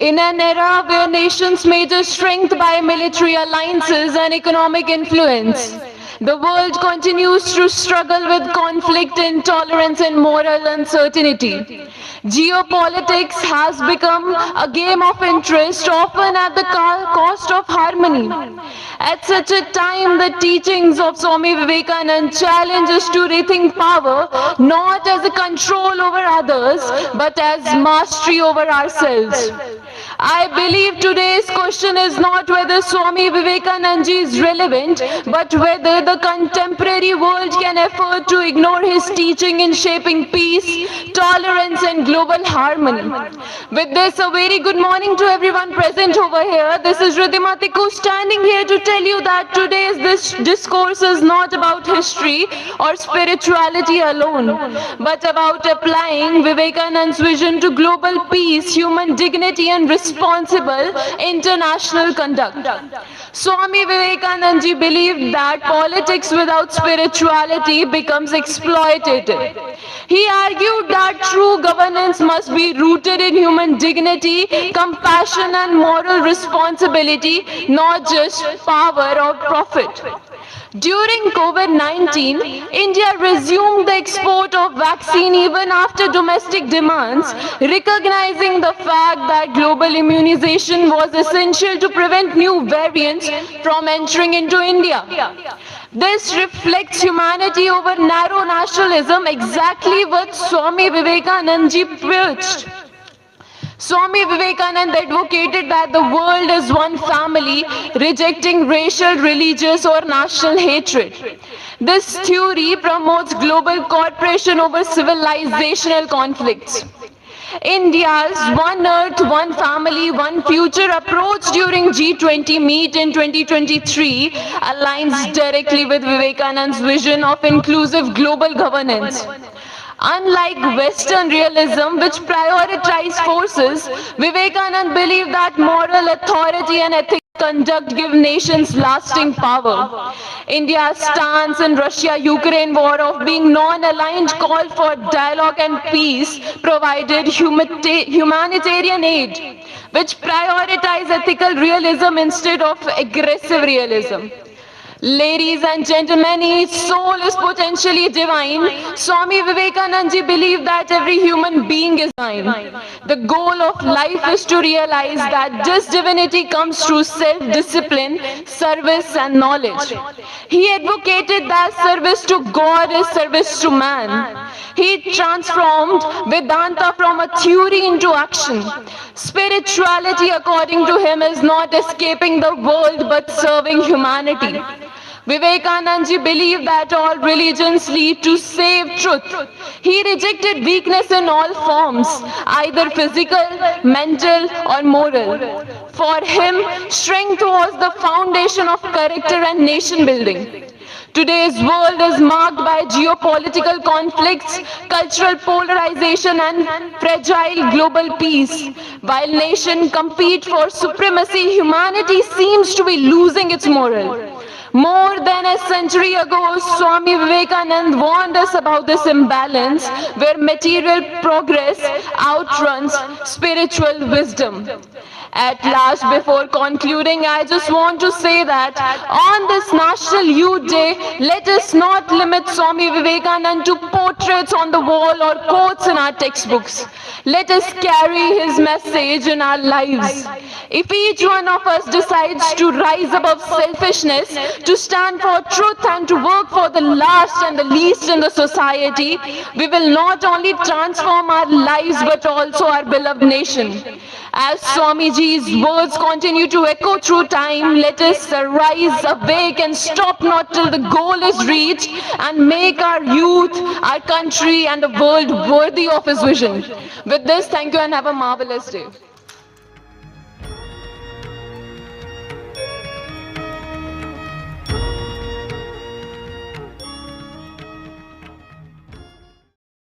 In an era where nations measure strength by military alliances and economic influence, the world continues to struggle with conflict, intolerance, and moral uncertainty. Geopolitics has become a game of interest, often at the cost of harmony. At such a time, the teachings of Swami Vivekananda challenge us to rethink power not as a control over others, but as mastery over ourselves. I believe today's question is not whether Swami Vivekananda is relevant, but whether the contemporary world can afford to ignore his teaching in shaping peace, tolerance, and global harmony. With this, a very good morning to everyone present over here. This is Ridhima Tikoo standing here to tell you that today's this discourse is not about history or spirituality alone, but about applying Vivekananda's vision to global peace, human dignity, and responsible international conduct. Swami Vivekananda ji believed that politics without spirituality becomes exploitative. He argued that true governance must be rooted in human dignity, compassion, and moral responsibility, not just power or profit. During COVID-19, India resumed the export of vaccine even after domestic demands, recognizing the fact that global immunization was essential to prevent new variants from entering into India. This reflects humanity over narrow nationalism, exactly what Swami Vivekananda ji preached. Swami Vivekananda advocated that the world is one family, rejecting racial, religious, or national hatred. This theory promotes global cooperation over civilizational conflicts. India's One Earth, One Family, One Future approach during G20 meet in 2023 aligns directly with Vivekananda's vision of inclusive global governance. Unlike Western realism, which prioritized forces, Vivekananda believed that moral authority and ethical conduct give nations lasting power. India's stance in Russia-Ukraine war of being non-aligned called for dialogue and peace, provided humanitarian aid, which prioritized ethical realism instead of aggressive realism. Ladies and gentlemen, each soul is potentially divine. Swami Vivekananda ji believed that every human being is divine. The goal of life is to realize that this divinity comes through self-discipline, service, and knowledge. He advocated that service to God is service to man. He transformed Vedanta from a theory into action. Spirituality, according to him, is not escaping the world but serving humanity. Vivekananda ji believed that all religions lead to save truth. He rejected weakness in all forms, either physical, mental, or moral. For him, strength was the foundation of character and nation building. Today's world is marked by geopolitical conflicts, cultural polarization, and fragile global peace. While nations compete for supremacy, humanity seems to be losing its moral. More than a century ago, Swami Vivekananda warned us about this imbalance where material progress outruns spiritual wisdom. At last, before concluding, I just want to say that on this National Youth Day, let us not limit Swami Vivekananda to portraits on the wall or quotes in our textbooks. Let us carry his message in our lives. If each one of us decides to rise above selfishness, to stand for truth and to work for the last and the least in the society, we will not only transform our lives but also our beloved nation. As Swamiji's words continue to echo through time, let us rise, awake, and stop not till the goal is reached, and make our youth, our country, and the world worthy of his vision. With this, thank you and have a marvelous day.